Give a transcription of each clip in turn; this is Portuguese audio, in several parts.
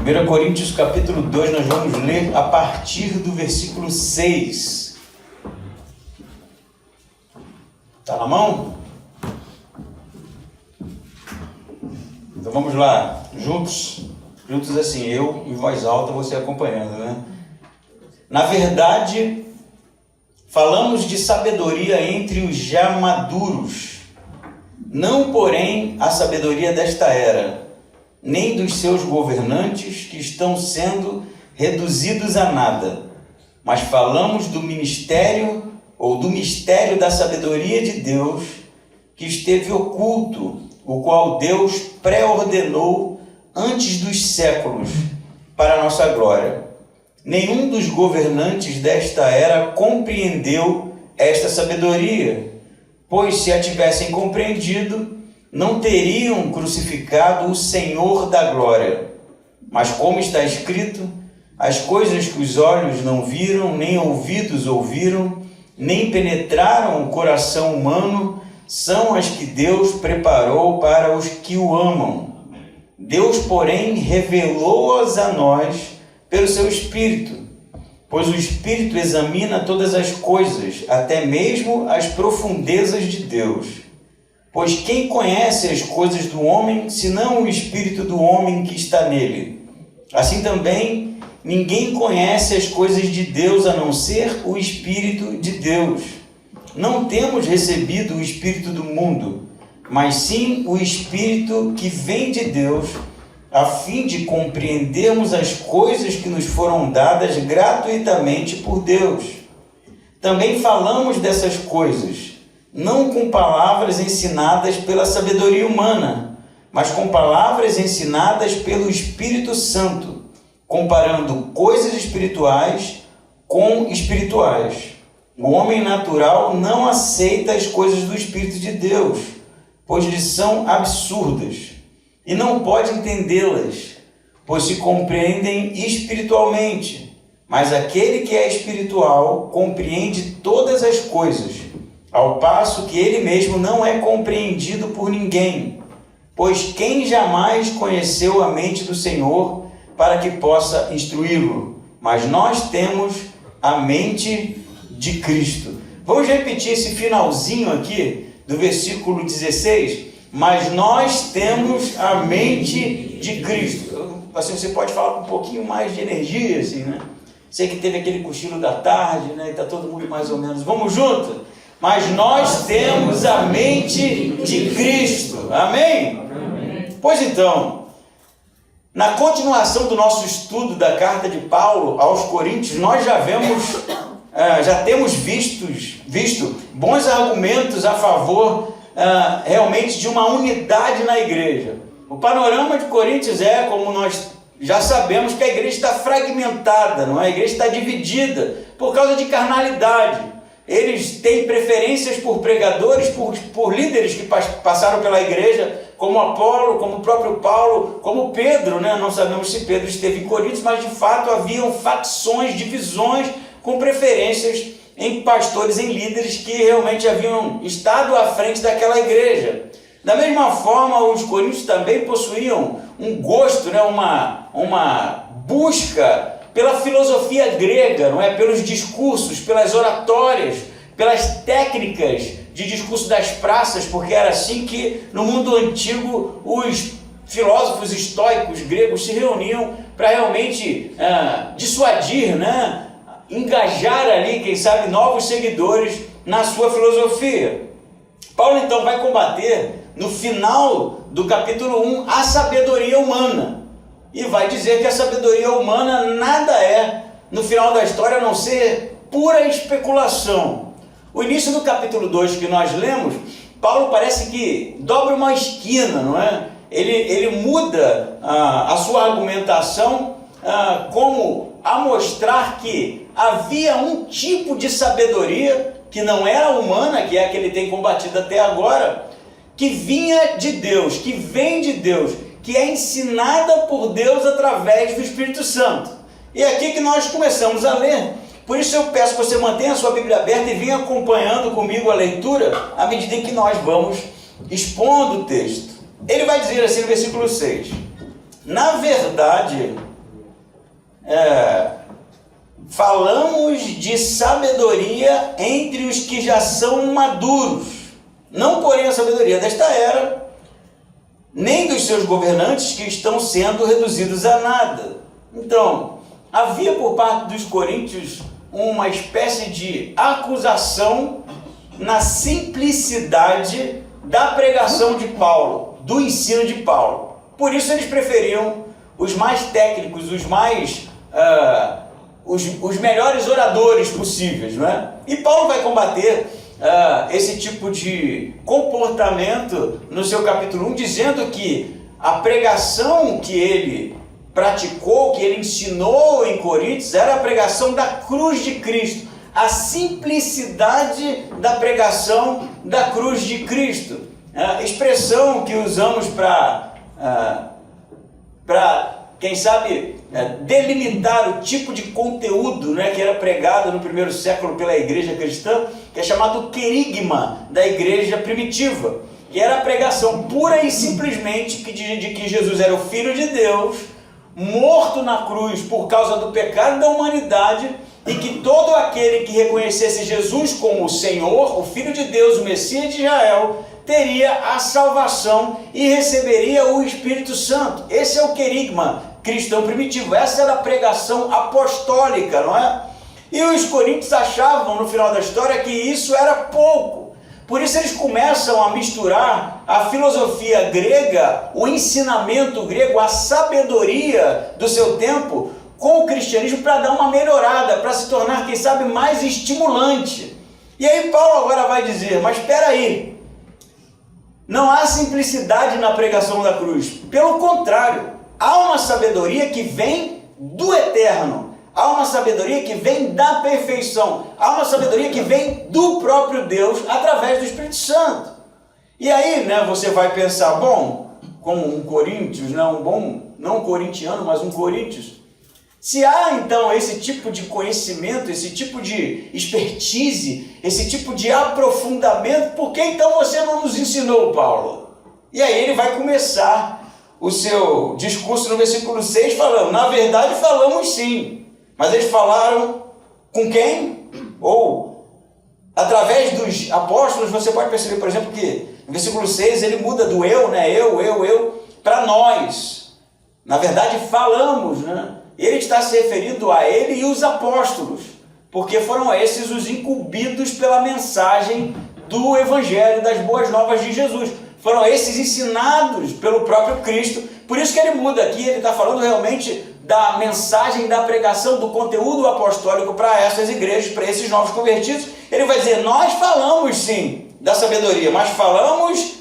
1 Coríntios capítulo 2, nós vamos ler a partir do versículo 6. Está na mão? Então vamos lá, juntos assim, eu em voz alta, você acompanhando, né? Na verdade, falamos de sabedoria entre os já maduros, não porém a sabedoria desta era, nem dos seus governantes que estão sendo reduzidos a nada, mas falamos do ministério ou do mistério da sabedoria de Deus que esteve oculto, o qual Deus pré-ordenou antes dos séculos para a nossa glória. Nenhum dos governantes desta era compreendeu esta sabedoria, pois se a tivessem compreendido, não teriam crucificado o Senhor da glória. Mas como está escrito, as coisas que os olhos não viram, nem ouvidos ouviram, nem penetraram o coração humano, são as que Deus preparou para os que o amam. Deus, porém, revelou-as a nós pelo seu Espírito, pois o Espírito examina todas as coisas, até mesmo as profundezas de Deus. Pois quem conhece as coisas do homem, senão o Espírito do homem que está nele? Assim também, ninguém conhece as coisas de Deus, a não ser o Espírito de Deus. Não temos recebido o Espírito do mundo, mas sim o Espírito que vem de Deus, a fim de compreendermos as coisas que nos foram dadas gratuitamente por Deus. Também falamos dessas coisas, não com palavras ensinadas pela sabedoria humana, mas com palavras ensinadas pelo Espírito Santo, comparando coisas espirituais com espirituais. O homem natural não aceita as coisas do Espírito de Deus, pois lhe são absurdas, e não pode entendê-las, pois se compreendem espiritualmente. Mas aquele que é espiritual compreende todas as coisas, ao passo que ele mesmo não é compreendido por ninguém. Pois quem jamais conheceu a mente do Senhor para que possa instruí-lo? Mas nós temos a mente de Cristo. Vamos repetir esse finalzinho aqui do versículo 16. Mas nós temos a mente de Cristo. Assim, você pode falar com um pouquinho mais de energia, assim, né? Sei que teve aquele cochilo da tarde, né? E está todo mundo mais ou menos. Vamos junto? Mas nós temos a mente de Cristo. Amém? Amém? Pois então, na continuação do nosso estudo da carta de Paulo aos Coríntios, nós já temos visto bons argumentos a favor realmente de uma unidade na igreja. O panorama de Coríntios é, como nós já sabemos, que a igreja está fragmentada, não é? A igreja está dividida por causa de carnalidade. Eles têm preferências por pregadores, por líderes que passaram pela igreja, como Apolo, como o próprio Paulo, como Pedro, né? Não sabemos se Pedro esteve em Coríntios, mas de fato haviam facções, divisões, com preferências em pastores, em líderes que realmente haviam estado à frente daquela igreja. Da mesma forma, os coríntios também possuíam um gosto, né? uma busca pela filosofia grega, não é? Pelos discursos, pelas oratórias, pelas técnicas de discurso das praças, porque era assim que no mundo antigo os filósofos estoicos gregos se reuniam para realmente dissuadir, né? Engajar ali, quem sabe, novos seguidores na sua filosofia. Paulo então vai combater no final do capítulo 1 a sabedoria humana. E vai dizer que a sabedoria humana nada é, no final da história, a não ser pura especulação. O início do capítulo 2 que nós lemos, Paulo parece que dobra uma esquina, não é? Ele muda a sua argumentação como a mostrar que havia um tipo de sabedoria que não era humana, que é a que ele tem combatido até agora, que vinha de Deus, que vem de Deus, que é ensinada por Deus através do Espírito Santo. E é aqui que nós começamos a ler. Por isso eu peço que você mantenha a sua Bíblia aberta e venha acompanhando comigo a leitura à medida em que nós vamos expondo o texto. Ele vai dizer assim no versículo 6: Na verdade, falamos de sabedoria entre os que já são maduros, não porém a sabedoria desta era, nem dos seus governantes que estão sendo reduzidos a nada. Então, havia por parte dos coríntios uma espécie de acusação na simplicidade da pregação de Paulo, do ensino de Paulo. Por isso eles preferiam os mais técnicos, os melhores oradores possíveis, não é? E Paulo vai combater esse tipo de comportamento no seu capítulo 1, dizendo que a pregação que ele praticou, que ele ensinou em Coríntios, era a pregação da cruz de Cristo, a simplicidade da pregação da cruz de Cristo. A expressão que usamos para quem sabe, delimitar o tipo de conteúdo, né, que era pregado no primeiro século pela igreja cristã, que é chamado querigma da igreja primitiva, que era a pregação pura e simplesmente de que Jesus era o Filho de Deus, morto na cruz por causa do pecado da humanidade, e que todo aquele que reconhecesse Jesus como o Senhor, o Filho de Deus, o Messias de Israel, teria a salvação e receberia o Espírito Santo. Esse é o querigma cristão primitivo, essa era a pregação apostólica, não é? E os coríntios achavam no final da história que isso era pouco. Por isso eles começam a misturar a filosofia grega, o ensinamento grego, a sabedoria do seu tempo com o cristianismo para dar uma melhorada, para se tornar, quem sabe, mais estimulante. E aí Paulo agora vai dizer, mas espera aí, não há simplicidade na pregação da cruz. Pelo contrário, há uma sabedoria que vem do eterno. Há uma sabedoria que vem da perfeição. Há uma sabedoria que vem do próprio Deus através do Espírito Santo. E aí, né, você vai pensar, bom, como um Coríntios, né, não um corintiano, mas um Coríntios. Se há então esse tipo de conhecimento, esse tipo de expertise, esse tipo de aprofundamento, por que então você não nos ensinou, Paulo? E aí ele vai começar o seu discurso no versículo 6 falando, na verdade falamos sim, mas eles falaram com quem? Ou através dos apóstolos. Você pode perceber, por exemplo, que no versículo 6 ele muda do eu, né? Eu, para nós. Na verdade falamos, né? Ele está se referindo a ele e os apóstolos, porque foram esses os incumbidos pela mensagem do Evangelho, das boas novas de Jesus. Foram esses ensinados pelo próprio Cristo. Por isso que ele muda aqui, ele está falando realmente da mensagem, da pregação, do conteúdo apostólico para essas igrejas, para esses novos convertidos. Ele vai dizer, nós falamos sim da sabedoria, mas falamos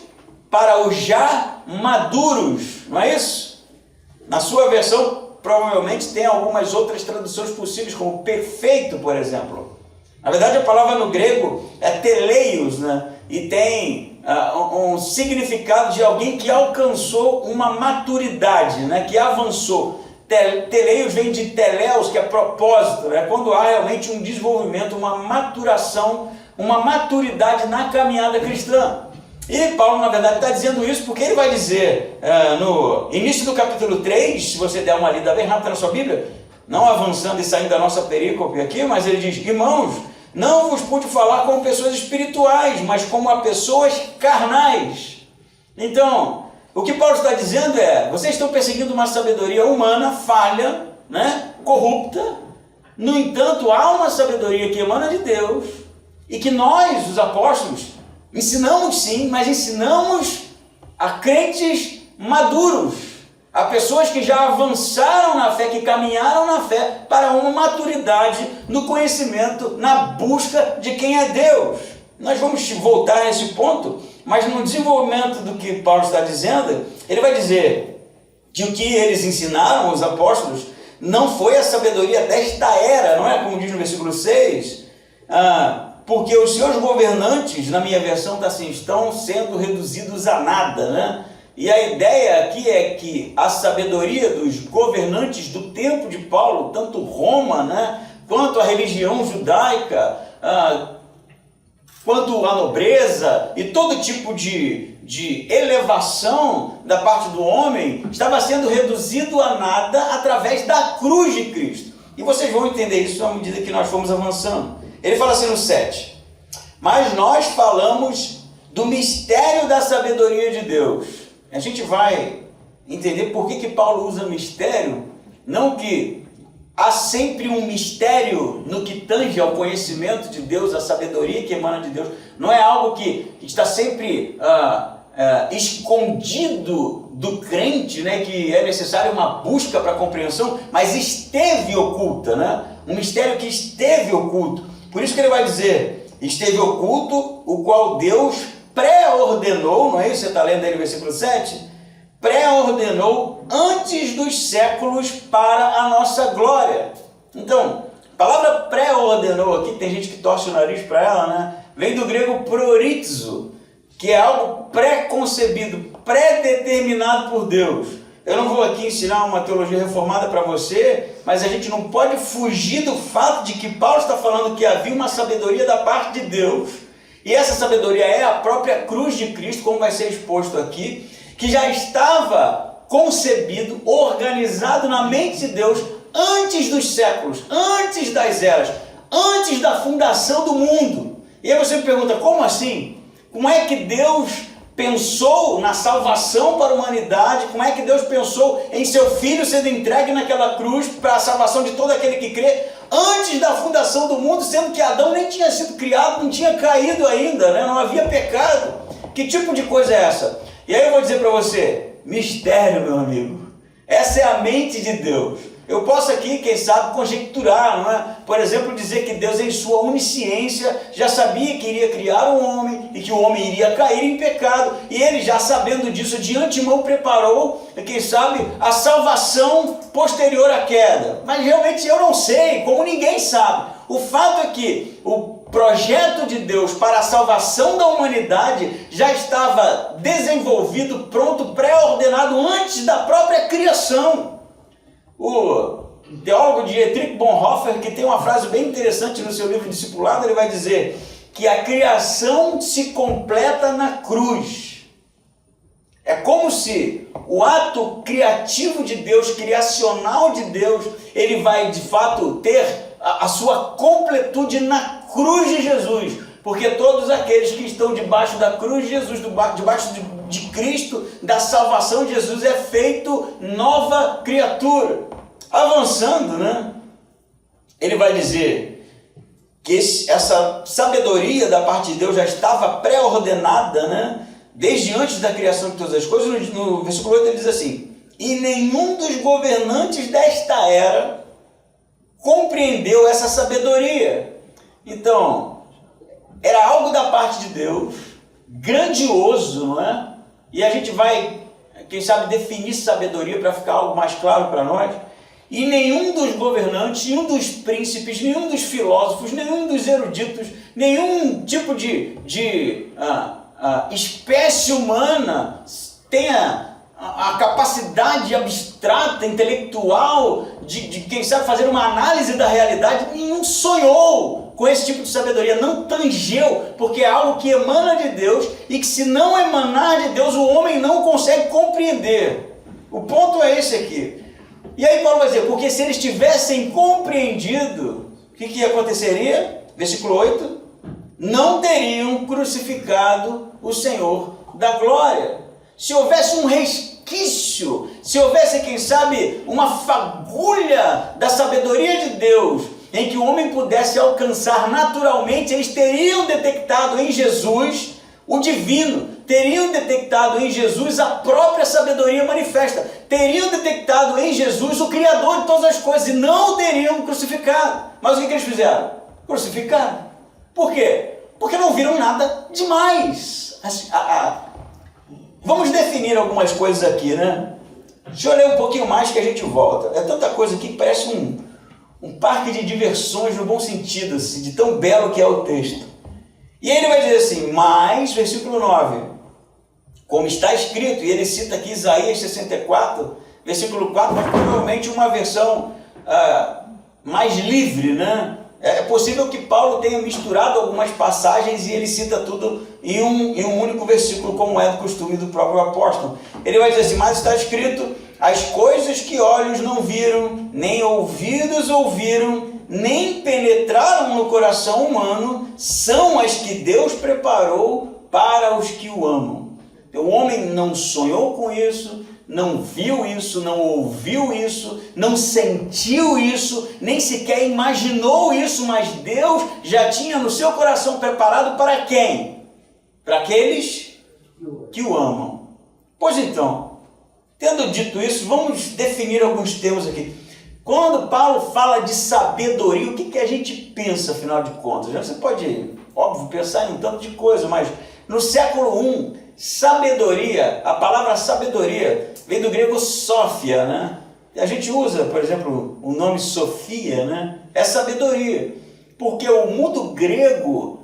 para os já maduros, não é isso? Na sua versão, provavelmente tem algumas outras traduções possíveis, como perfeito, por exemplo. Na verdade, a palavra no grego é teleios, né? E tem um significado de alguém que alcançou uma maturidade, né? Que avançou. Teleios vem de teleos, que é propósito, né? Quando há realmente um desenvolvimento, uma maturação, uma maturidade na caminhada cristã. E Paulo, na verdade, está dizendo isso porque ele vai dizer no início do capítulo 3, se você der uma lida bem rápida na sua Bíblia, não avançando e saindo da nossa perícope aqui, mas ele diz, irmãos, não vos pude falar como pessoas espirituais, mas como a pessoas carnais. Então, o que Paulo está dizendo é, vocês estão perseguindo uma sabedoria humana, falha, né, corrupta. No entanto, há uma sabedoria que emana de Deus e que nós, os apóstolos, ensinamos sim, mas ensinamos a crentes maduros, a pessoas que já avançaram na fé, que caminharam na fé para uma maturidade no conhecimento, na busca de quem é Deus. Nós vamos voltar a esse ponto, mas no desenvolvimento do que Paulo está dizendo, ele vai dizer que o que eles ensinaram, os apóstolos, não foi a sabedoria desta era, não é? Como diz no versículo 6, porque os seus governantes, na minha versão está assim, estão sendo reduzidos a nada, né? E a ideia aqui é que a sabedoria dos governantes do tempo de Paulo, tanto Roma, né, quanto a religião judaica, quanto à nobreza e todo tipo de elevação da parte do homem estava sendo reduzido a nada através da cruz de Cristo. E vocês vão entender isso à medida que nós formos avançando. Ele fala assim no 7: mas nós falamos do mistério da sabedoria de Deus. A gente vai entender por que Paulo usa mistério. Não que há sempre um mistério no que tange ao conhecimento de Deus, a sabedoria que emana de Deus. Não é algo que está sempre escondido do crente, né? Que é necessário uma busca para a compreensão, mas esteve oculta, né? Um mistério que esteve oculto. Por isso que ele vai dizer, esteve oculto, o qual Deus pré-ordenou, não é isso? Você está lendo aí no versículo 7? Pré-ordenou antes dos séculos para a nossa glória. Então, a palavra pré-ordenou aqui, tem gente que torce o nariz para ela, né? Vem do grego prorizo, que é algo pré-concebido, pré-determinado por Deus. Eu não vou aqui ensinar uma teologia reformada para você, mas a gente não pode fugir do fato de que Paulo está falando que havia uma sabedoria da parte de Deus, e essa sabedoria é a própria cruz de Cristo, como vai ser exposto aqui, que já estava concebido, organizado na mente de Deus antes dos séculos, antes das eras, antes da fundação do mundo. E aí você me pergunta, como assim? Como é que Deus pensou na salvação para a humanidade? Como é que Deus pensou em seu Filho sendo entregue naquela cruz para a salvação de todo aquele que crê, antes da fundação do mundo, sendo que Adão nem tinha sido criado, não tinha caído ainda, né? Não havia pecado? Que tipo de coisa é essa? E aí eu vou dizer para você, mistério, meu amigo. Essa é a mente de Deus. Eu posso aqui, quem sabe, conjecturar, não é? Por exemplo, dizer que Deus, em sua onisciência, já sabia que iria criar um homem e que o homem iria cair em pecado. E ele, já sabendo disso, de antemão preparou, quem sabe, a salvação posterior à queda. Mas realmente eu não sei, como ninguém sabe. O fato é que o projeto de Deus para a salvação da humanidade já estava desenvolvido, pronto, pré-ordenado antes da própria criação. O teólogo Dietrich Bonhoeffer, que tem uma frase bem interessante no seu livro Discipulado, ele vai dizer que a criação se completa na cruz. É como se o ato criativo de Deus, criacional de Deus, ele vai de fato ter a sua completude na cruz de Jesus, porque todos aqueles que estão debaixo da cruz de Jesus, debaixo de Cristo, da salvação de Jesus, é feito nova criatura. Avançando, né? Ele vai dizer que essa sabedoria da parte de Deus já estava pré-ordenada, né? Desde antes da criação de todas as coisas. No versículo 8 ele diz assim: e nenhum dos governantes desta era compreendeu essa sabedoria. Então, era algo da parte de Deus, grandioso, não é? E a gente vai, quem sabe, definir sabedoria para ficar algo mais claro para nós. E nenhum dos governantes, nenhum dos príncipes, nenhum dos filósofos, nenhum dos eruditos, nenhum tipo de espécie humana tenha a capacidade abstrata, intelectual, de quem sabe fazer uma análise da realidade. Nenhum sonhou com esse tipo de sabedoria, não tangeu, porque é algo que emana de Deus e que, se não emanar de Deus, o homem não consegue compreender. O ponto é esse aqui. E aí Paulo vai dizer, porque se eles tivessem compreendido, o que aconteceria? Versículo 8, não teriam crucificado o Senhor da glória. Se houvesse um resquício, se houvesse, quem sabe, uma fagulha da sabedoria de Deus, em que o homem pudesse alcançar naturalmente, eles teriam detectado em Jesus o divino, teriam detectado em Jesus a própria sabedoria manifesta, teriam detectado em Jesus o Criador de todas as coisas e não o teriam crucificado. Mas o que eles fizeram? Crucificaram. Por quê? Porque não viram nada demais. Vamos definir algumas coisas aqui, né? Deixa eu ler um pouquinho mais que a gente volta. É tanta coisa aqui que parece um parque de diversões no bom sentido, assim, de tão belo que é o texto. E ele vai dizer assim, mas, versículo 9, como está escrito, e ele cita aqui Isaías 64, versículo 4, mas provavelmente uma versão mais livre, né? É possível que Paulo tenha misturado algumas passagens e ele cita tudo em um único versículo, como é do costume do próprio apóstolo. Ele vai dizer assim: mas está escrito, as coisas que olhos não viram, nem ouvidos ouviram, nem penetraram no coração humano, são as que Deus preparou para os que o amam. O homem não sonhou com isso, não viu isso, não ouviu isso, não sentiu isso, nem sequer imaginou isso, mas Deus já tinha no seu coração preparado para quem? Para aqueles que o amam. Pois então, tendo dito isso, vamos definir alguns termos aqui. Quando Paulo fala de sabedoria, o que a gente pensa, afinal de contas? Você pode, óbvio, pensar em um tanto de coisa, mas no século I, sabedoria, a palavra sabedoria vem do grego Sófia, né? A gente usa, por exemplo, o nome Sofia, né? É sabedoria, porque o mundo grego,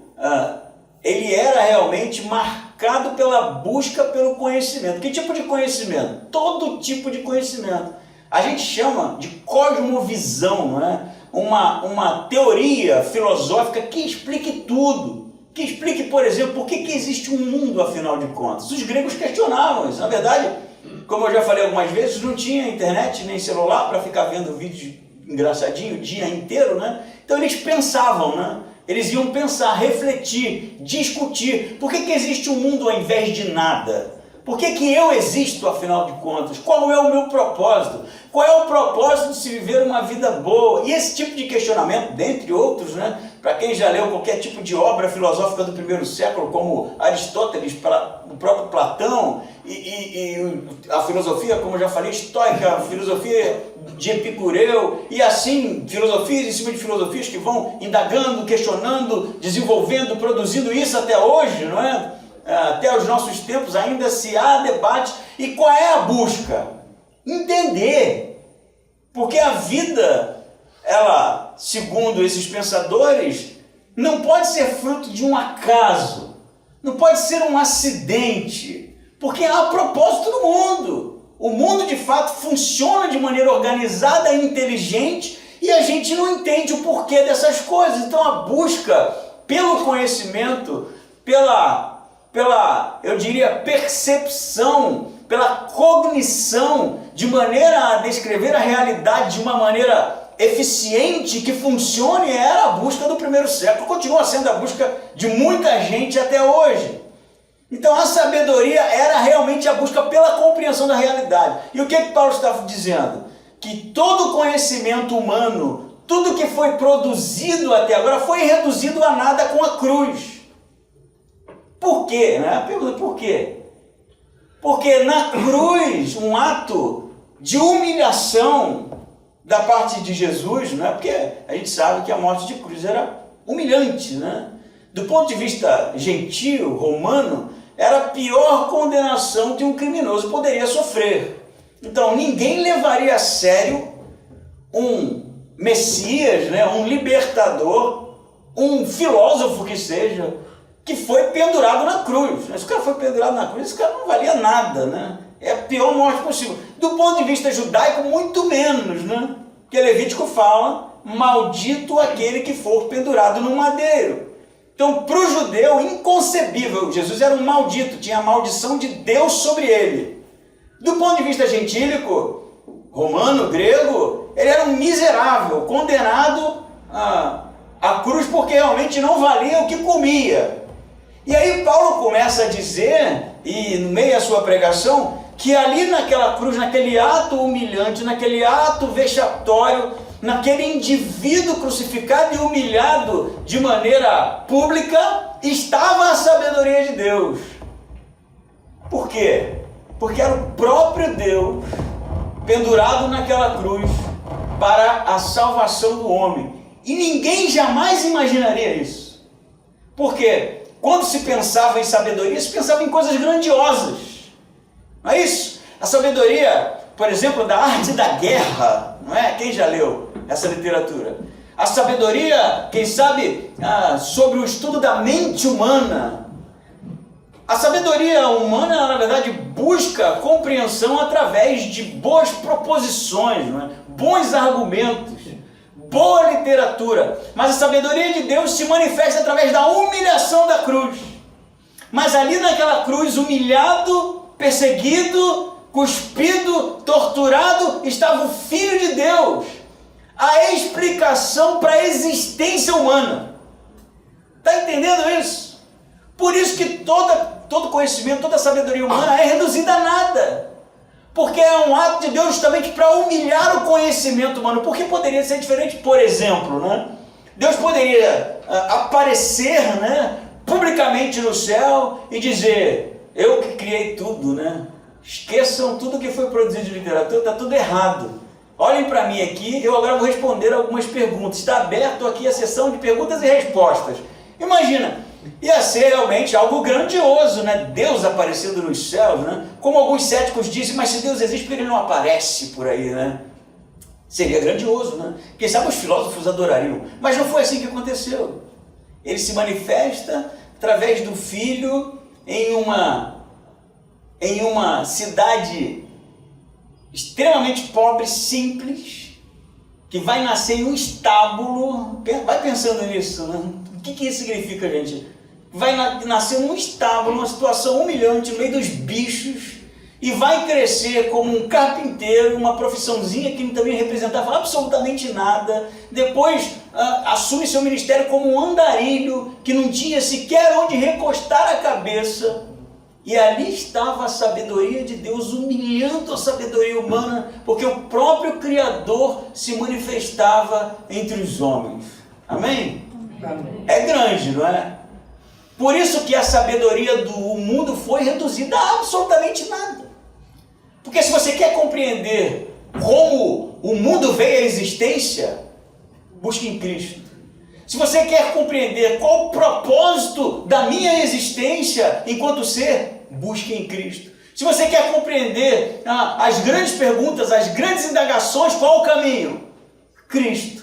ele era realmente marcado pela busca pelo conhecimento. Que tipo de conhecimento? Todo tipo de conhecimento. A gente chama de cosmovisão, não é? Uma teoria filosófica que explique tudo. Que explique, por exemplo, por que existe um mundo, afinal de contas. Os gregos questionavam isso. Na verdade, como eu já falei algumas vezes, não tinha internet nem celular para ficar vendo vídeo engraçadinho o dia inteiro, né? Então eles pensavam, né? Eles iam pensar, refletir, discutir. Por que existe um mundo ao invés de nada? Por que eu existo, afinal de contas? Qual é o meu propósito? Qual é o propósito de se viver uma vida boa? E esse tipo de questionamento, dentre outros, né? Para quem já leu qualquer tipo de obra filosófica do primeiro século, como Aristóteles, o próprio Platão, e a filosofia, como eu já falei, estoica, a filosofia de Epicureu, e assim, filosofias em cima de filosofias que vão indagando, questionando, desenvolvendo, produzindo isso até hoje, não é? Até os nossos tempos ainda se há debate. E qual é a busca? Entender. Porque a vida, ela, segundo esses pensadores, não pode ser fruto de um acaso, não pode ser um acidente, porque há propósito no mundo. O mundo de fato funciona de maneira organizada e inteligente e a gente não entende o porquê dessas coisas. Então a busca pelo conhecimento, pela, eu diria, percepção, pela cognição, de maneira a descrever a realidade de uma maneira eficiente, que funcione, era a busca do primeiro século, continua sendo a busca de muita gente até hoje. Então a sabedoria era realmente a busca pela compreensão da realidade. E o que Paulo está dizendo? Que todo conhecimento humano, tudo que foi produzido até agora, foi reduzido a nada com a cruz. Por quê? Né? A pergunta é por quê? Porque na cruz, um ato de humilhação da parte de Jesus, né? Porque a gente sabe que a morte de cruz era humilhante, né? Do ponto de vista gentio, romano, era a pior condenação que um criminoso poderia sofrer. Então ninguém levaria a sério um Messias, né? Um libertador, um filósofo que seja, que foi pendurado na cruz. Se o cara foi pendurado na cruz, esse cara não valia nada, né? É a pior morte possível. Do ponto de vista judaico, muito menos, né? Porque Levítico fala, maldito aquele que for pendurado no madeiro. Então, para o judeu, inconcebível. Jesus era um maldito, tinha a maldição de Deus sobre ele. Do ponto de vista gentílico, romano, grego, ele era um miserável, condenado à cruz porque realmente não valia o que comia. E aí Paulo começa a dizer, e no meio da sua pregação, que ali naquela cruz, naquele ato humilhante, naquele ato vexatório, naquele indivíduo crucificado e humilhado de maneira pública, estava a sabedoria de Deus. Por quê? Porque era o próprio Deus pendurado naquela cruz para a salvação do homem. E ninguém jamais imaginaria isso. Porque quando se pensava em sabedoria, se pensava em coisas grandiosas. Não é isso? A sabedoria, por exemplo, da arte da guerra, não é? Quem já leu essa literatura? A sabedoria, quem sabe, sobre o estudo da mente humana. A sabedoria humana, na verdade, busca compreensão através de boas proposições, não é? Bons argumentos, boa literatura, mas a sabedoria de Deus se manifesta através da humilhação da cruz. Mas ali naquela cruz, humilhado, perseguido, cuspido, torturado, estava o Filho de Deus, a explicação para a existência humana. Está entendendo isso? Por isso que todo conhecimento, toda sabedoria humana é reduzida a nada. Porque é um ato de Deus justamente para humilhar o conhecimento humano. Porque poderia ser diferente, por exemplo, né? Deus poderia aparecer, né, publicamente no céu e dizer: eu que criei tudo, né? Esqueçam tudo que foi produzido de literatura, está tudo errado. Olhem para mim aqui, eu agora vou responder algumas perguntas. Está aberto aqui a sessão de perguntas e respostas. Imagina, ia ser realmente algo grandioso, né? Deus aparecendo nos céus, né? Como alguns céticos dizem, mas se Deus existe, por que ele não aparece por aí, né? Seria grandioso, né? Quem sabe os filósofos adorariam. Mas não foi assim que aconteceu. Ele se manifesta através do Filho em uma cidade extremamente pobre, simples, que vai nascer em um estábulo. Vai pensando nisso, né? O que isso significa, gente? Vai nascer num estábulo, numa situação humilhante, no meio dos bichos, e vai crescer como um carpinteiro, uma profissãozinha que também representava absolutamente nada. Depois assume seu ministério como um andarilho, que não tinha sequer onde recostar a cabeça. E ali estava a sabedoria de Deus humilhando a sabedoria humana, porque o próprio Criador se manifestava entre os homens. Amém? Amém. É grande, não é? Por isso que a sabedoria do mundo foi reduzida a absolutamente nada. Porque se você quer compreender como o mundo veio à existência, busque em Cristo. Se você quer compreender qual o propósito da minha existência enquanto ser, busque em Cristo. Se você quer compreender as grandes perguntas, as grandes indagações, qual o caminho? Cristo.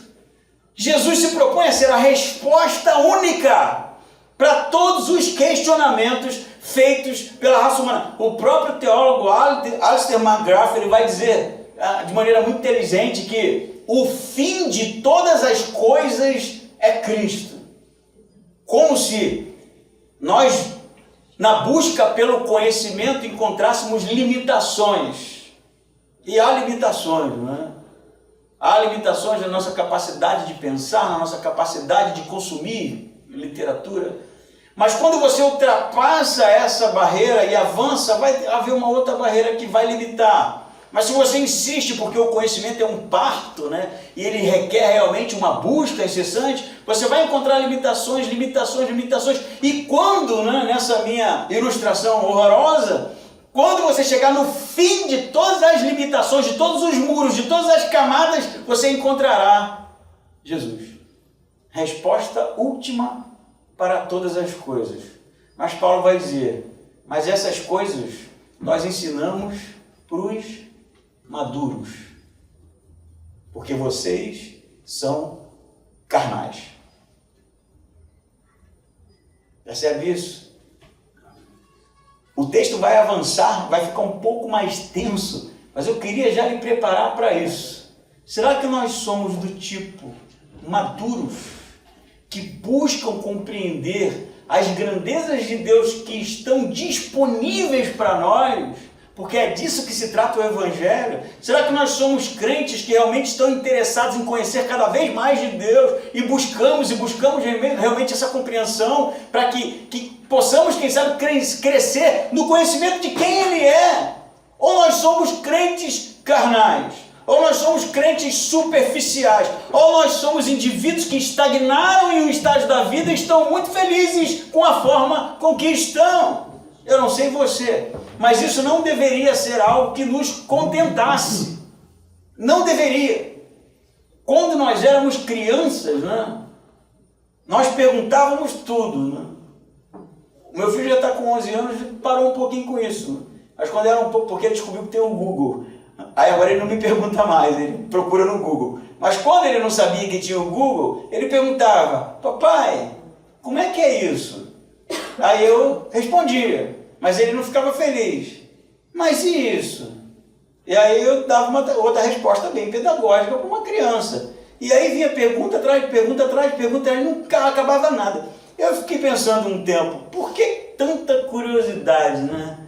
Jesus se propõe a ser a resposta única para todos os questionamentos feitos pela raça humana. O próprio teólogo Alistair McGrath, ele vai dizer de maneira muito inteligente que o fim de todas as coisas é Cristo. Como se nós, na busca pelo conhecimento, encontrássemos limitações. E há limitações, não é? Há limitações na nossa capacidade de pensar, na nossa capacidade de consumir literatura. Mas quando você ultrapassa essa barreira e avança, vai haver uma outra barreira que vai limitar. Mas se você insiste, porque o conhecimento é um parto, né? E ele requer realmente uma busca incessante, você vai encontrar limitações. E quando, né, nessa minha ilustração horrorosa, quando você chegar no fim de todas as limitações, de todos os muros, de todas as camadas, você encontrará Jesus. Resposta última para todas as coisas. Mas Paulo vai dizer: mas essas coisas nós ensinamos para os maduros, porque vocês são carnais. Percebe isso? O texto vai avançar, vai ficar um pouco mais tenso, mas eu queria já lhe preparar para isso. Será que nós somos do tipo maduros, que buscam compreender as grandezas de Deus que estão disponíveis para nós, porque é disso que se trata o Evangelho? Será que nós somos crentes que realmente estão interessados em conhecer cada vez mais de Deus e buscamos realmente essa compreensão para que possamos, quem sabe, crescer no conhecimento de quem Ele é? Ou nós somos crentes carnais? Ou nós somos crentes superficiais? Ou nós somos indivíduos que estagnaram em um estágio da vida e estão muito felizes com a forma com que estão? Eu não sei você, mas isso não deveria ser algo que nos contentasse. Não deveria. Quando nós éramos crianças, né, nós perguntávamos tudo. Né? O meu filho já está com 11 anos e parou um pouquinho com isso. Né? Mas quando era um pouco, porque ele descobriu que tem o Google. Aí agora ele não me pergunta mais, ele procura no Google. Mas quando ele não sabia que tinha o Google, ele perguntava: papai, como é que é isso? Aí eu respondia, mas ele não ficava feliz. Mas e isso? E aí eu dava uma outra resposta bem pedagógica para uma criança. E aí vinha pergunta atrás de pergunta atrás de pergunta, e nunca acabava nada. Eu fiquei pensando um tempo, por que tanta curiosidade, né?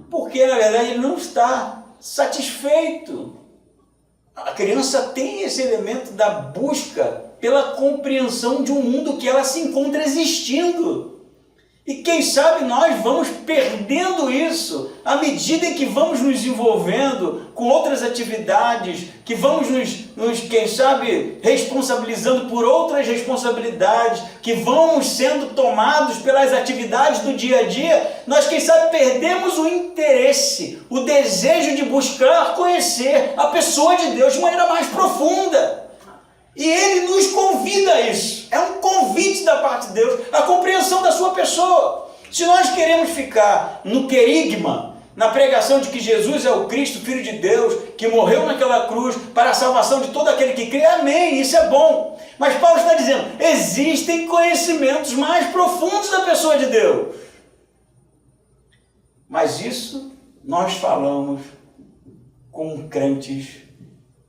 Porque, na verdade, ele não está satisfeito. A criança tem esse elemento da busca pela compreensão de um mundo que ela se encontra existindo. E quem sabe nós vamos perdendo isso à medida em que vamos nos envolvendo com outras atividades, que vamos quem sabe, responsabilizando por outras responsabilidades, que vamos sendo tomados pelas atividades do dia a dia, nós, quem sabe, perdemos o interesse, o desejo de buscar conhecer a pessoa de Deus de maneira mais profunda. E Ele nos convida a isso. É um convite da parte de Deus, a compreensão da sua pessoa. Se nós queremos ficar no querigma, na pregação de que Jesus é o Cristo, Filho de Deus, que morreu naquela cruz para a salvação de todo aquele que crê, amém, isso é bom. Mas Paulo está dizendo, existem conhecimentos mais profundos da pessoa de Deus. Mas isso nós falamos com crentes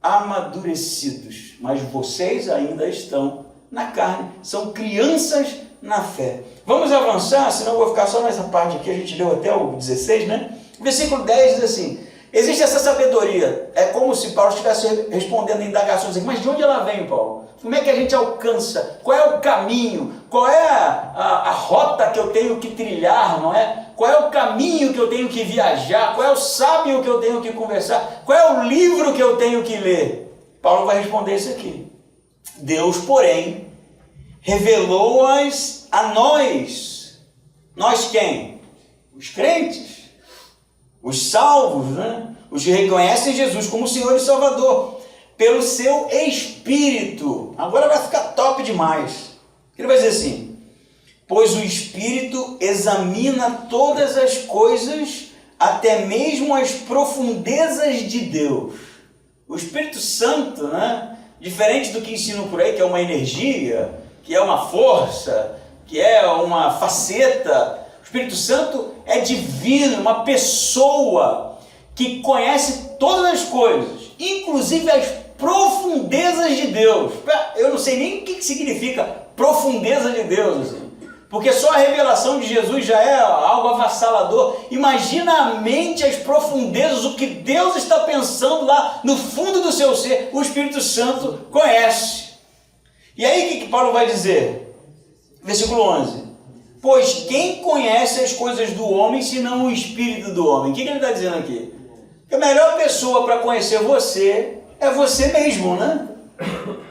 amadurecidos, mas vocês ainda estão na carne, são crianças na fé. Vamos avançar, senão eu vou ficar só nessa parte aqui, a gente leu até o 16, né? Versículo 10 diz assim, existe essa sabedoria, é como se Paulo estivesse respondendo indagações aqui, mas de onde ela vem, Paulo? Como é que a gente alcança? Qual é o caminho? Qual é a rota que eu tenho que trilhar, não é? Qual é o caminho que eu tenho que viajar? Qual é o sábio que eu tenho que conversar? Qual é o livro que eu tenho que ler? Paulo vai responder isso aqui. Deus, porém, revelou-as a nós. Nós quem? Os crentes, os salvos, né? Os que reconhecem Jesus como Senhor e Salvador, pelo seu Espírito. Agora vai ficar top demais. Ele vai dizer assim, pois o Espírito examina todas as coisas, até mesmo as profundezas de Deus. O Espírito Santo, né? Diferente do que ensinam por aí, que é uma energia, que é uma força, que é uma faceta, o Espírito Santo é divino, uma pessoa que conhece todas as coisas, inclusive as profundezas de Deus. Eu não sei nem o que significa profundeza de Deus, assim. Porque só a revelação de Jesus já é algo avassalador. Imagina a mente, as profundezas, o que Deus está pensando lá no fundo do seu ser. O Espírito Santo conhece. E aí o que Paulo vai dizer? Versículo 11. Pois quem conhece as coisas do homem, senão o Espírito do homem? O que ele está dizendo aqui? Que a melhor pessoa para conhecer você é você mesmo, né?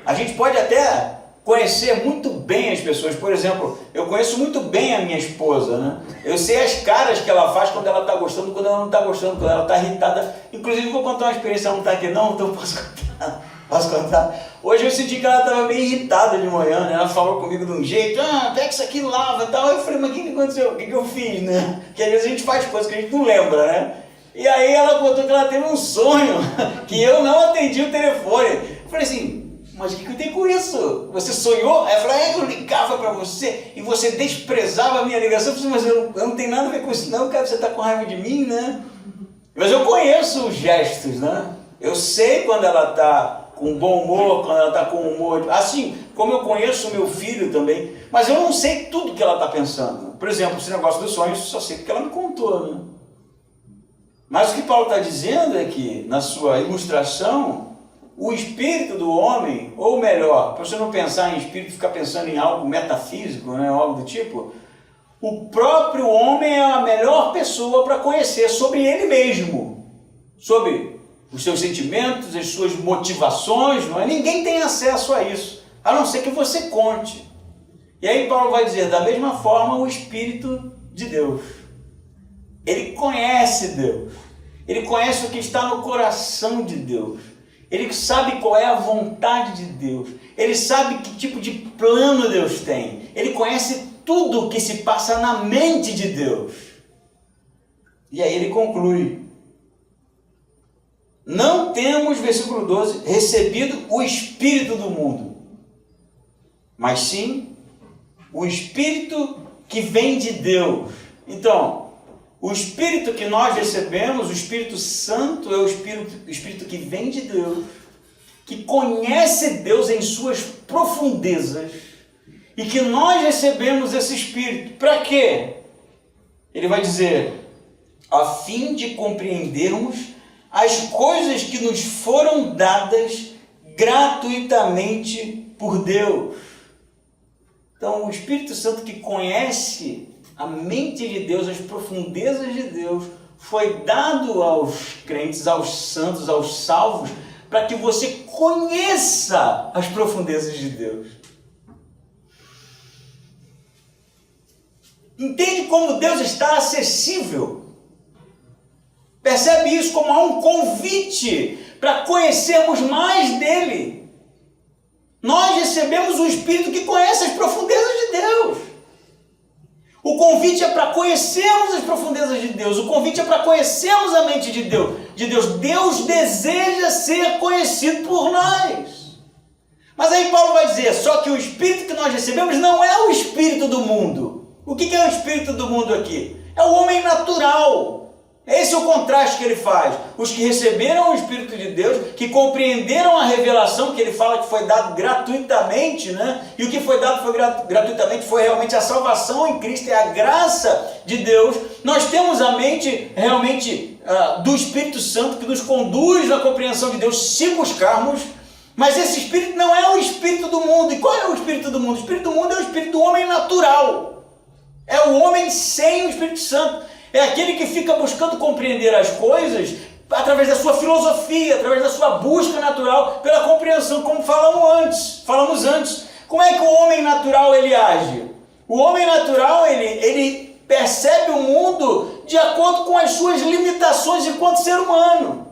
A gente pode até conhecer muito bem as pessoas. Por exemplo, eu conheço muito bem a minha esposa, né? Eu sei as caras que ela faz quando ela está gostando, quando ela não está gostando, quando ela está irritada. Inclusive, vou contar uma experiência, ela não está aqui não, então posso contar. Hoje eu senti que ela estava meio irritada de manhã, né? Ela falou comigo de um jeito, pega isso aqui, lava e tal. Eu falei, mas o que aconteceu? O que eu fiz, né? Porque às vezes a gente faz coisas que a gente não lembra, né? E aí ela contou que ela teve um sonho, que eu não atendi o telefone. Eu falei assim, mas o que eu tenho com isso? Você sonhou? Aí eu falei, eu ligava para você e você desprezava a minha ligação. Eu falei, mas eu não tenho nada a ver com isso não, cara, você está com raiva de mim, né? Mas eu conheço os gestos, né? Eu sei quando ela está com bom humor, quando ela está com humor... Assim, como eu conheço o meu filho também, mas eu não sei tudo que ela está pensando. Por exemplo, esse negócio dos sonhos, eu só sei porque ela me contou, né? Mas o que Paulo está dizendo é que, na sua ilustração, o espírito do homem, ou melhor, para você não pensar em espírito, ficar pensando em algo metafísico, né, algo do tipo, o próprio homem é a melhor pessoa para conhecer sobre ele mesmo, sobre os seus sentimentos, as suas motivações, não é? Ninguém tem acesso a isso, a não ser que você conte. E aí Paulo vai dizer, da mesma forma, o Espírito de Deus. Ele conhece Deus, ele conhece o que está no coração de Deus, ele sabe qual é a vontade de Deus, ele sabe que tipo de plano Deus tem, ele conhece tudo o que se passa na mente de Deus. E aí ele conclui, não temos, versículo 12, recebido o Espírito do mundo, mas sim o Espírito que vem de Deus. Então, o Espírito que nós recebemos, o Espírito Santo, é o Espírito que vem de Deus, que conhece Deus em suas profundezas e que nós recebemos esse Espírito. Para quê? Ele vai dizer, a fim de compreendermos as coisas que nos foram dadas gratuitamente por Deus. Então, o Espírito Santo que conhece a mente de Deus, as profundezas de Deus, foi dado aos crentes, aos santos, aos salvos, para que você conheça as profundezas de Deus. Entende como Deus está acessível? Percebe isso como há um convite para conhecermos mais dele. Nós recebemos o Espírito que conhece as profundezas de Deus. O convite é para conhecermos as profundezas de Deus. O convite é para conhecermos a mente de Deus. Deus deseja ser conhecido por nós. Mas aí Paulo vai dizer, só que o Espírito que nós recebemos não é o Espírito do mundo. O que é o Espírito do mundo aqui? É o homem natural. Esse é o contraste que ele faz. Os que receberam o Espírito de Deus, que compreenderam a revelação, que ele fala que foi dado gratuitamente, né? E o que foi dado gratuitamente foi realmente a salvação em Cristo, é a graça de Deus. Nós temos a mente realmente do Espírito Santo que nos conduz na compreensão de Deus se buscarmos, mas esse Espírito não é o Espírito do mundo. E qual é o Espírito do mundo? O Espírito do mundo é o Espírito do homem natural. É o homem sem o Espírito Santo. É aquele que fica buscando compreender as coisas através da sua filosofia, através da sua busca natural pela compreensão, como falamos antes. Como é que o homem natural ele age? O homem natural ele percebe o mundo de acordo com as suas limitações enquanto ser humano.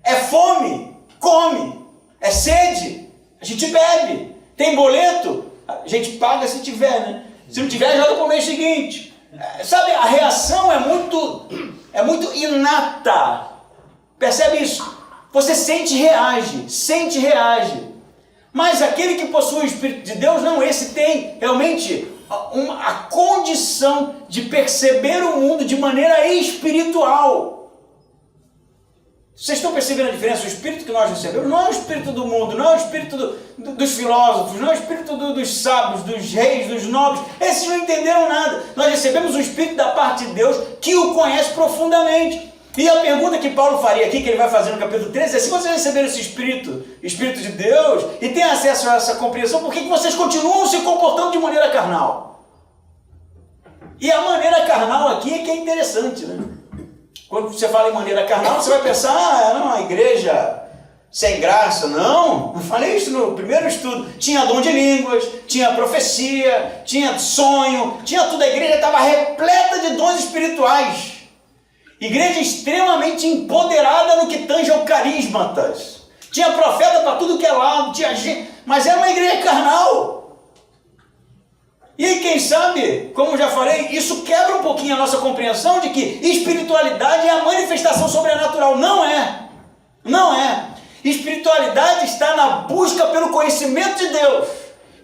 É fome, come. É sede, a gente bebe. Tem boleto, a gente paga se tiver, né? Se não tiver, joga para o mês seguinte. Sabe, a reação é muito inata. Percebe isso? Você sente e reage. Mas aquele que possui o Espírito de Deus, não, esse tem realmente a condição de perceber o mundo de maneira espiritual. Vocês estão percebendo a diferença? O Espírito que nós recebemos não é o Espírito do mundo, não é o Espírito dos filósofos, não é o Espírito dos sábios, dos reis, dos nobres. Esses não entenderam nada. Nós recebemos o Espírito da parte de Deus que o conhece profundamente. E a pergunta que Paulo faria aqui, que ele vai fazer no capítulo 13, é: se vocês receberam esse Espírito de Deus, e têm acesso a essa compreensão, por que vocês continuam se comportando de maneira carnal? E a maneira carnal aqui é que é interessante, né? Quando você fala em maneira carnal, você vai pensar, não, a igreja sem graça. Não, eu falei isso no primeiro estudo. Tinha dom de línguas, tinha profecia, tinha sonho, tinha tudo. A igreja estava repleta de dons espirituais. Igreja extremamente empoderada no que tange ao carismatas. Tinha profeta para tudo que é lado, tinha gente, mas era uma igreja carnal. E quem sabe, como já falei, isso quebra um pouquinho a nossa compreensão de que espiritualidade é a manifestação sobrenatural. Não é. Espiritualidade está na busca pelo conhecimento de Deus,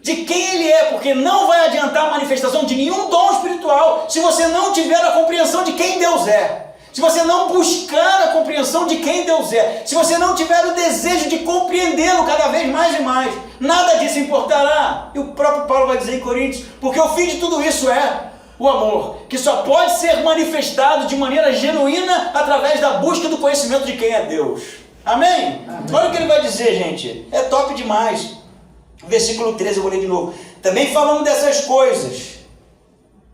de quem Ele é, porque não vai adiantar a manifestação de nenhum dom espiritual se você não tiver a compreensão de quem Deus é. Se você não buscar a compreensão de quem Deus é, se você não tiver o desejo de compreendê-lo cada vez mais e mais, nada disso importará. E o próprio Paulo vai dizer em Coríntios, porque o fim de tudo isso é o amor, que só pode ser manifestado de maneira genuína através da busca do conhecimento de quem é Deus. Amém? Amém. Olha o que ele vai dizer, gente. É top demais. Versículo 13, eu vou ler de novo. Também falando dessas coisas.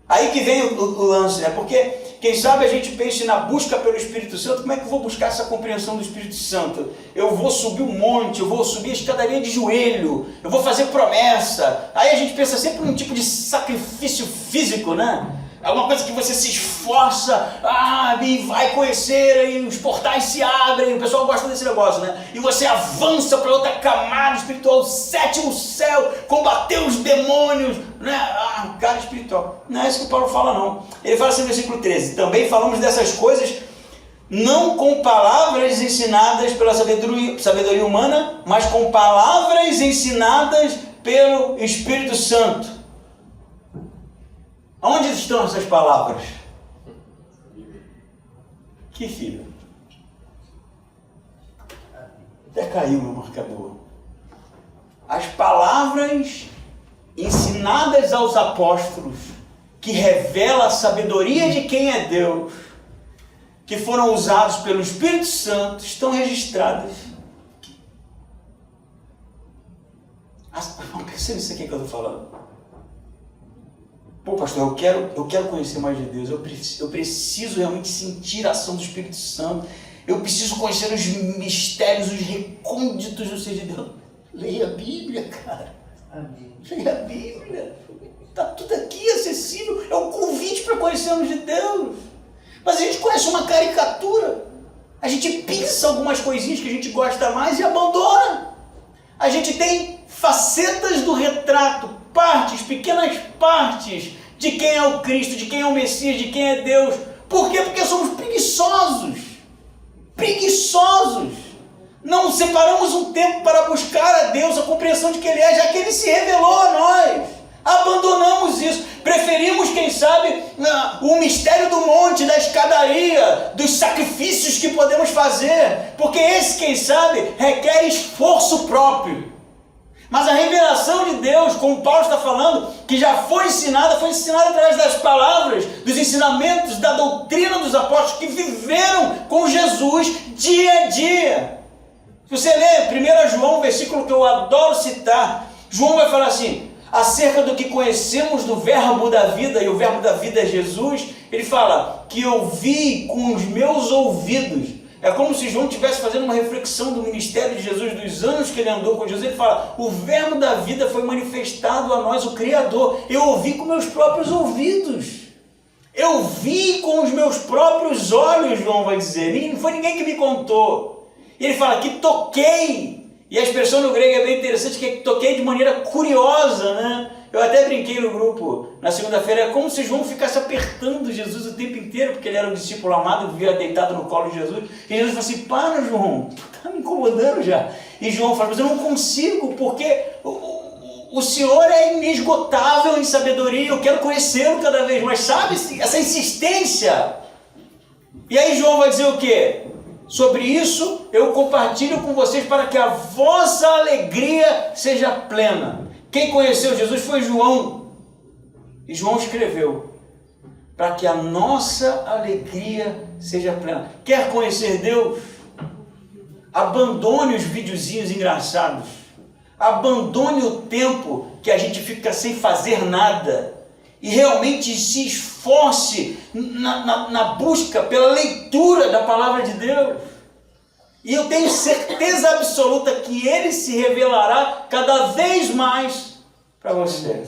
Aí que vem o lance, né? Porque quem sabe a gente pense na busca pelo Espírito Santo. Como é que eu vou buscar essa compreensão do Espírito Santo? Eu vou subir um monte, eu vou subir a escadaria de joelho, eu vou fazer promessa. Aí a gente pensa sempre num tipo de sacrifício físico, né? Alguma coisa que você se esforça, e vai conhecer, e os portais se abrem, o pessoal gosta desse negócio, né? E você avança para outra camada espiritual, o sétimo céu, combater os demônios, né? Cara espiritual. Não é isso que Paulo fala, não. Ele fala assim no versículo 13: também falamos dessas coisas não com palavras ensinadas pela sabedoria humana, mas com palavras ensinadas pelo Espírito Santo. Onde estão essas palavras? Que filho? Até caiu meu marcador. as palavras ensinadas aos apóstolos, que revela a sabedoria de quem é Deus, que foram usados pelo Espírito Santo, estão registradas. Percebe isso aqui que eu estou falando? Pô, pastor, eu quero conhecer mais de Deus, eu preciso realmente sentir a ação do Espírito Santo, eu preciso conhecer os mistérios, os recônditos do ser de Deus. Leia a Bíblia, cara. Amém. Leia a Bíblia. Está tudo aqui acessível. É um convite para conhecermos de Deus. Mas a gente conhece uma caricatura. A gente pinça algumas coisinhas que a gente gosta mais e abandona. A gente tem facetas do retrato, partes, pequenas partes de quem é o Cristo, de quem é o Messias, de quem é Deus. Por quê? Porque somos preguiçosos. Preguiçosos. Não separamos um tempo para buscar a Deus, a compreensão de que Ele é, já que Ele se revelou a nós. Abandonamos isso. Preferimos, quem sabe, o mistério do monte, da escadaria, dos sacrifícios que podemos fazer, porque esse, quem sabe, requer esforço próprio. Mas a revelação de Deus, como Paulo está falando, que já foi ensinada através das palavras, dos ensinamentos, da doutrina dos apóstolos que viveram com Jesus dia a dia. Se você lê 1 João, um versículo que eu adoro citar, João vai falar assim, acerca do que conhecemos do verbo da vida, e o verbo da vida é Jesus, ele fala que eu vi com os meus ouvidos. É como se João estivesse fazendo uma reflexão do ministério de Jesus, dos anos que ele andou com Jesus. Ele fala, o verbo da vida foi manifestado a nós, o Criador. Eu ouvi com meus próprios ouvidos. Eu vi com os meus próprios olhos, João vai dizer. Não foi ninguém que me contou. E ele fala que toquei. E a expressão no grego é bem interessante, que é que toquei de maneira curiosa, né? Eu até brinquei no grupo na segunda-feira, é como se João ficasse apertando Jesus o tempo inteiro, porque ele era um discípulo amado, vivia deitado no colo de Jesus. E Jesus falou assim, para João, tu está me incomodando já. E João fala, mas eu não consigo, porque o Senhor é inesgotável em sabedoria, eu quero conhecê-lo cada vez mais. Sabe essa insistência? E aí João vai dizer o quê? Sobre isso eu compartilho com vocês para que a vossa alegria seja plena. Quem conheceu Jesus foi João. E João escreveu, para que a nossa alegria seja plena. Quer conhecer Deus? Abandone os videozinhos engraçados. Abandone o tempo que a gente fica sem fazer nada. E realmente se esforce na busca pela leitura da palavra de Deus. E eu tenho certeza absoluta que Ele se revelará cada vez mais para você.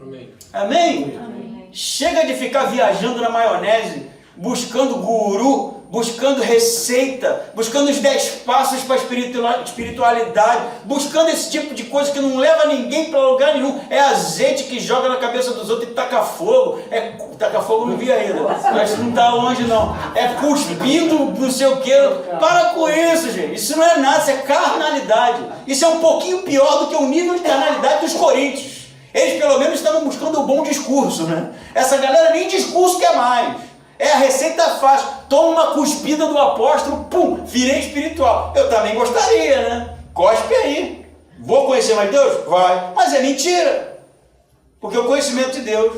Amém. Amém? Amém? Chega de ficar viajando na maionese, buscando guru, buscando receita, buscando os 10 passos para a espiritualidade, buscando esse tipo de coisa que não leva ninguém para lugar nenhum. É azeite que joga na cabeça dos outros e taca fogo. Taca fogo não vi ainda, mas não está longe não. É cuspindo, não sei o que. Para com isso, gente. Isso não é nada, isso é carnalidade. Isso é um pouquinho pior do que o nível de carnalidade dos coríntios. Eles pelo menos estavam buscando o bom discurso, né? Essa galera nem discurso quer mais. É a receita fácil. Toma uma cuspida do apóstolo, pum, virei espiritual. Eu também gostaria, né? Cospe aí. Vou conhecer mais Deus? Vai. Mas é mentira. Porque o conhecimento de Deus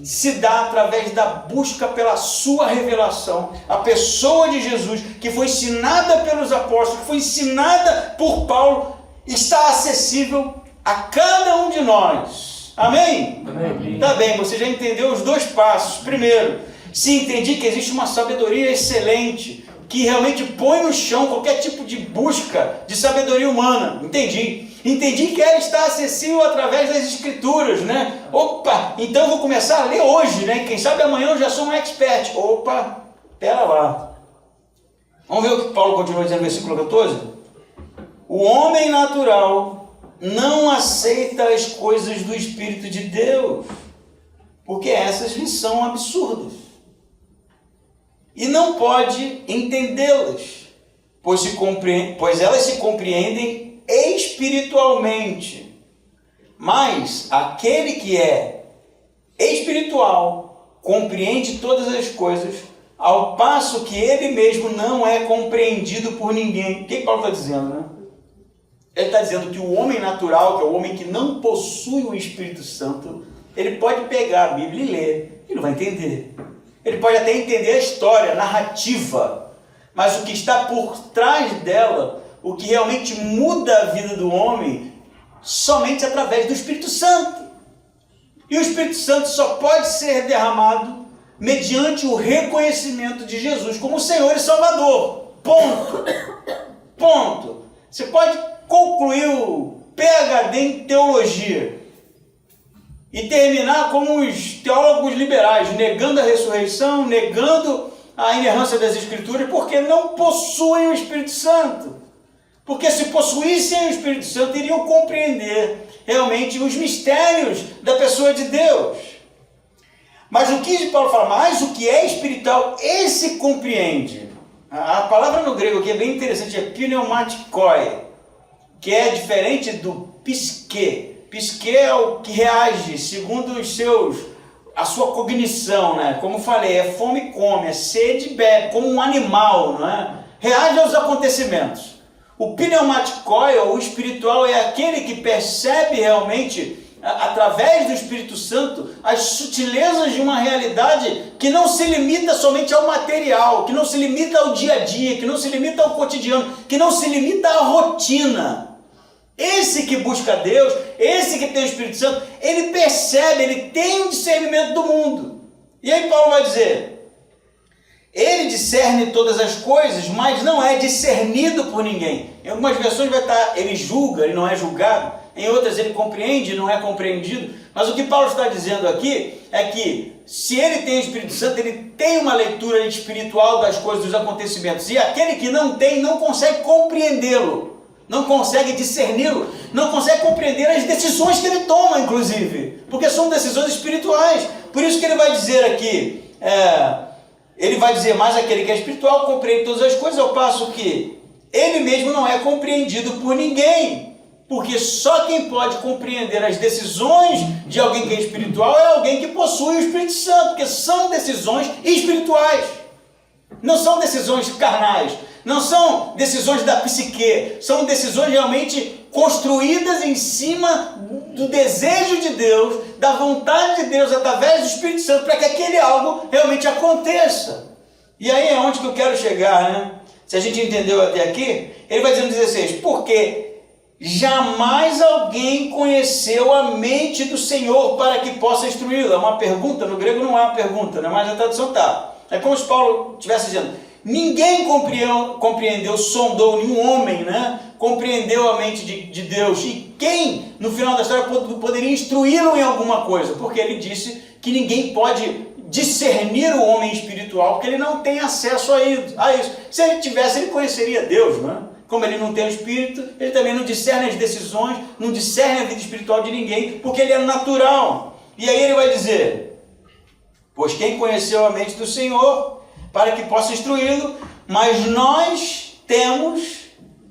se dá através da busca pela sua revelação. A pessoa de Jesus, que foi ensinada pelos apóstolos, que foi ensinada por Paulo, está acessível a cada um de nós. Amém? Amém. Tá bem, você já entendeu os 2 passos. Primeiro, se entendi que existe uma sabedoria excelente, que realmente põe no chão qualquer tipo de busca de sabedoria humana. Entendi que ela está acessível através das escrituras, né? Opa, então eu vou começar a ler hoje, né? Quem sabe amanhã eu já sou um expert. Opa, pera lá. Vamos ver o que Paulo continua dizendo no versículo 14? O homem natural não aceita as coisas do Espírito de Deus, porque essas lhe são absurdas. E não pode entendê-las, pois elas se compreendem espiritualmente. Mas aquele que é espiritual compreende todas as coisas, ao passo que ele mesmo não é compreendido por ninguém. O que Paulo está dizendo, né? Ele está dizendo que o homem natural, que é o homem que não possui o Espírito Santo, ele pode pegar a Bíblia e ler, e não vai entender. Ele pode até entender a história, a narrativa, mas o que está por trás dela, o que realmente muda a vida do homem, somente através do Espírito Santo. E o Espírito Santo só pode ser derramado mediante o reconhecimento de Jesus como Senhor e Salvador. Ponto. Ponto. Você pode concluir o PhD em teologia e terminar como os teólogos liberais, negando a ressurreição, negando a inerrância das Escrituras, porque não possuem o Espírito Santo. Porque se possuíssem o Espírito Santo, iriam compreender realmente os mistérios da pessoa de Deus. Mas o que Paulo fala, mas o que é espiritual, esse compreende. A palavra no grego aqui é bem interessante, é pneumatikoi, que é diferente do psique. Psique é o que reage segundo a sua cognição, né? Como falei, é fome, come, é sede, bebe, como um animal, não é? Reage aos acontecimentos. O pneumatikoi, ou o espiritual, é aquele que percebe realmente, através do Espírito Santo, as sutilezas de uma realidade que não se limita somente ao material, que não se limita ao dia a dia, que não se limita ao cotidiano, que não se limita à rotina. Esse que busca Deus, esse que tem o Espírito Santo, ele percebe, ele tem um discernimento do mundo. E aí Paulo vai dizer, ele discerne todas as coisas, mas não é discernido por ninguém. Em algumas versões vai estar, ele julga, ele não é julgado. Em outras ele compreende, não é compreendido. Mas o que Paulo está dizendo aqui é que se ele tem o Espírito Santo, ele tem uma leitura espiritual das coisas, dos acontecimentos. E aquele que não tem, não consegue compreendê-lo. Não consegue discerni-lo, não consegue compreender as decisões que ele toma, inclusive, porque são decisões espirituais. Por isso que ele vai dizer aqui, ele vai dizer, mas aquele que é espiritual compreende todas as coisas, ao passo que ele mesmo não é compreendido por ninguém, porque só quem pode compreender as decisões de alguém que é espiritual é alguém que possui o Espírito Santo, porque são decisões espirituais, não são decisões carnais. Não são decisões da psique, são decisões realmente construídas em cima do desejo de Deus, da vontade de Deus, através do Espírito Santo, para que aquele algo realmente aconteça. E aí é onde que eu quero chegar, né? Se a gente entendeu até aqui, ele vai dizer no 16, porque jamais alguém conheceu a mente do Senhor para que possa instruí-lo. É uma pergunta, no grego não é uma pergunta, né? Mas a tradução está. É como se Paulo estivesse dizendo, ninguém compreendeu, sondou, nenhum homem, né? Compreendeu a mente de Deus. E quem, no final da história, poderia instruí-lo em alguma coisa? Porque ele disse que ninguém pode discernir o homem espiritual, porque ele não tem acesso a isso. Se ele tivesse, ele conheceria Deus, né? Como ele não tem o Espírito, ele também não discerne as decisões, não discerne a vida espiritual de ninguém, porque ele é natural. E aí ele vai dizer, pois quem conheceu a mente do Senhor, para que possa instruí-lo, mas nós temos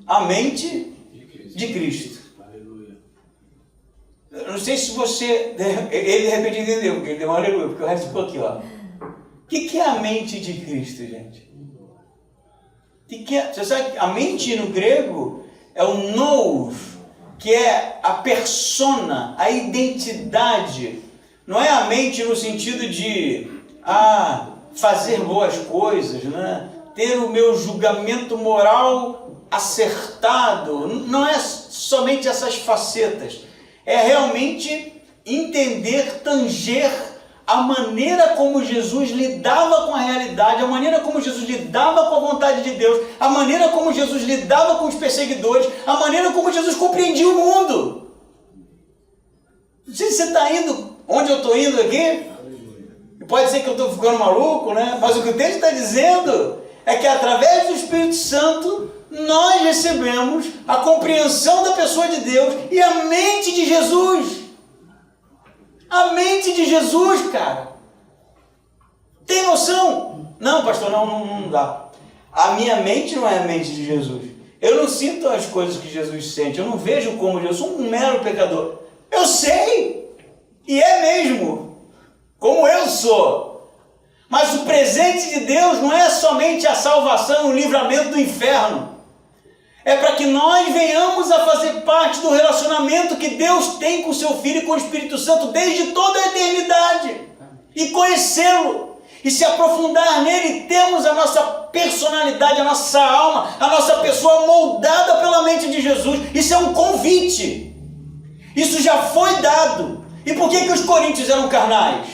a mente de Cristo. Aleluia. Eu não sei se você, ele de repente entendeu, porque ele deu um aleluia, porque o resto ficou aqui, ó. O que é a mente de Cristo, gente? Você sabe que a mente no grego é o nous, que é a persona, a identidade. Não é a mente no sentido de, fazer boas coisas, né? Ter o meu julgamento moral acertado. Não é somente essas facetas. É realmente entender, tanger a maneira como Jesus lidava com a realidade, a maneira como Jesus lidava com a vontade de Deus, a maneira como Jesus lidava com os perseguidores, a maneira como Jesus compreendia o mundo. Não sei se você está indo onde eu estou indo aqui. Pode ser que eu estou ficando maluco, né? Mas o que o texto está dizendo é que através do Espírito Santo nós recebemos a compreensão da pessoa de Deus e a mente de Jesus. A mente de Jesus, cara. Tem noção? Não, pastor, não dá. A minha mente não é a mente de Jesus. Eu não sinto as coisas que Jesus sente. Eu não vejo como Jesus. Eu sou um mero pecador. Eu sei. E é mesmo. Como eu sou. Mas o presente de Deus não é somente a salvação, o livramento do inferno. É para que nós venhamos a fazer parte do relacionamento que Deus tem com o seu Filho e com o Espírito Santo desde toda a eternidade. E conhecê-lo. E se aprofundar nele, temos a nossa personalidade, a nossa alma, a nossa pessoa moldada pela mente de Jesus. Isso é um convite. Isso já foi dado. E por que os coríntios eram carnais?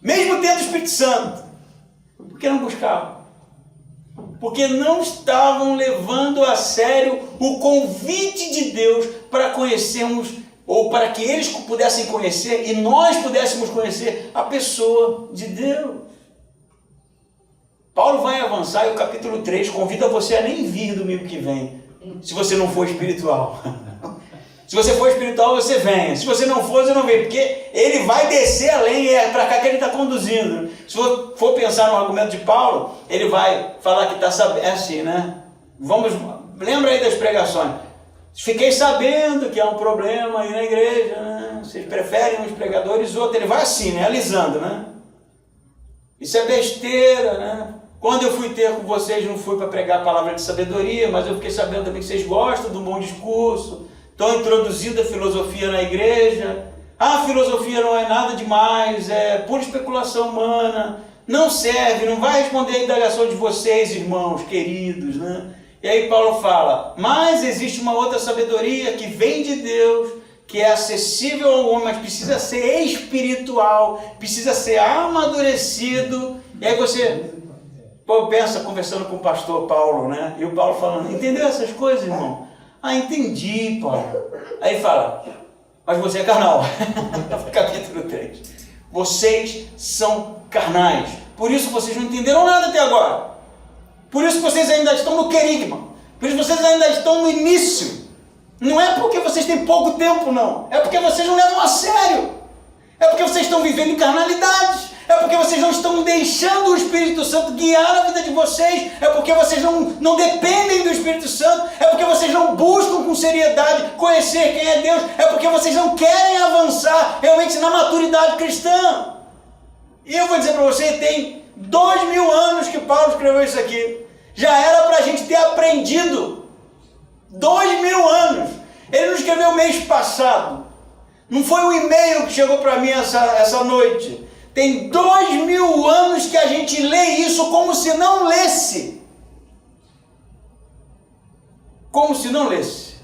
Mesmo tendo o Espírito Santo. Porque não buscavam. Porque não estavam levando a sério o convite de Deus para conhecermos, ou para que eles pudessem conhecer e nós pudéssemos conhecer a pessoa de Deus. Paulo vai avançar e o capítulo 3 convida você a nem vir domingo que vem, se você não for espiritual. Se você for espiritual, você venha. Se você não for, você não vem. Porque ele vai descer além, é para cá que ele está conduzindo. Se for pensar no argumento de Paulo, ele vai falar que está sabendo. É assim, né? Lembra aí das pregações. Fiquei sabendo que há um problema aí na igreja, né? Vocês preferem uns pregadores outros. Ele vai assim, né? Alisando, né? Isso é besteira, né? Quando eu fui ter com vocês, não fui para pregar a palavra de sabedoria, mas eu fiquei sabendo também que vocês gostam de um bom discurso. Estão introduzindo a filosofia na igreja. A filosofia não é nada demais, é pura especulação humana, não serve, não vai responder a indagação de vocês, irmãos queridos, né? E aí Paulo fala, mas existe uma outra sabedoria que vem de Deus, que é acessível ao homem, mas precisa ser espiritual, precisa ser amadurecido. E aí você pensa, conversando com o pastor Paulo, né? E o Paulo falando, entendeu essas coisas, irmão? Ah, entendi, Paulo. Aí ele fala, mas você é carnal. Capítulo 3. Vocês são carnais. Por isso vocês não entenderam nada até agora. Por isso vocês ainda estão no querigma. Por isso vocês ainda estão no início. Não é porque vocês têm pouco tempo, não. É porque vocês não levam a sério. É porque vocês estão vivendo em carnalidades. É porque vocês não estão deixando o Espírito Santo guiar a vida de vocês. É porque vocês não dependem do Espírito Santo. É porque vocês não buscam com seriedade conhecer quem é Deus. É porque vocês não querem avançar realmente na maturidade cristã. E eu vou dizer para você, tem 2000 anos que Paulo escreveu isso aqui. Já era para a gente ter aprendido. 2000 anos. Ele não escreveu mês passado. Não foi um e-mail que chegou para mim essa noite. Tem 2000 anos que a gente lê isso como se não lesse. Como se não lesse.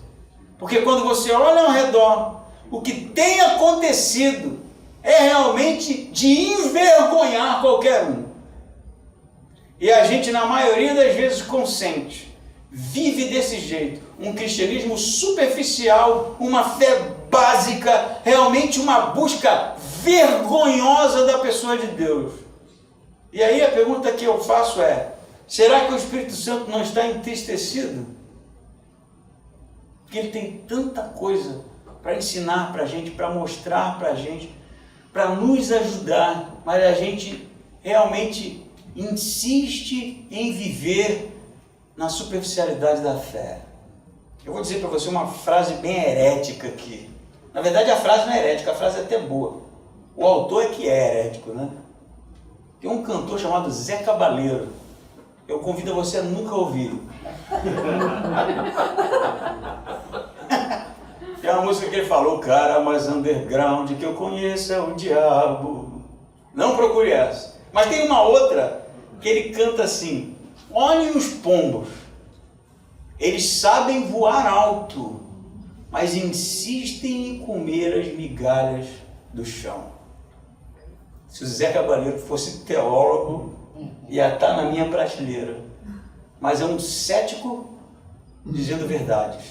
Porque quando você olha ao redor, o que tem acontecido é realmente de envergonhar qualquer um. E a gente, na maioria das vezes, consente. Vive desse jeito. Um cristianismo superficial, uma fé básica, realmente uma busca vergonhosa da pessoa de Deus. E aí a pergunta que eu faço é, será que o Espírito Santo não está entristecido? Porque ele tem tanta coisa para ensinar para a gente, para mostrar para a gente, para nos ajudar, mas a gente realmente insiste em viver na superficialidade da fé. Eu vou dizer para você uma frase bem herética aqui. Na verdade a frase não é herética, a frase é até boa. O autor é que é herético, né? Tem um cantor chamado Zé Cabaleiro. Eu convido você a nunca ouvir. Tem uma música que ele falou, o cara mais underground que eu conheço é o diabo. Não procure essa. Mas tem uma outra que ele canta assim, olhem os pombos. Eles sabem voar alto, mas insistem em comer as migalhas do chão. Se o Zé Cabaleiro fosse teólogo, ia estar na minha prateleira. Mas é um cético dizendo verdades.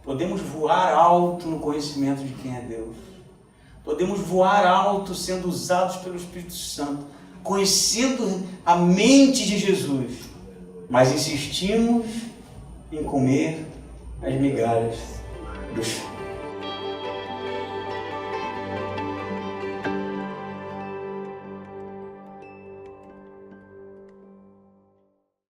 Podemos voar alto no conhecimento de quem é Deus. Podemos voar alto sendo usados pelo Espírito Santo, conhecendo a mente de Jesus. Mas insistimos em comer as migalhas do chão.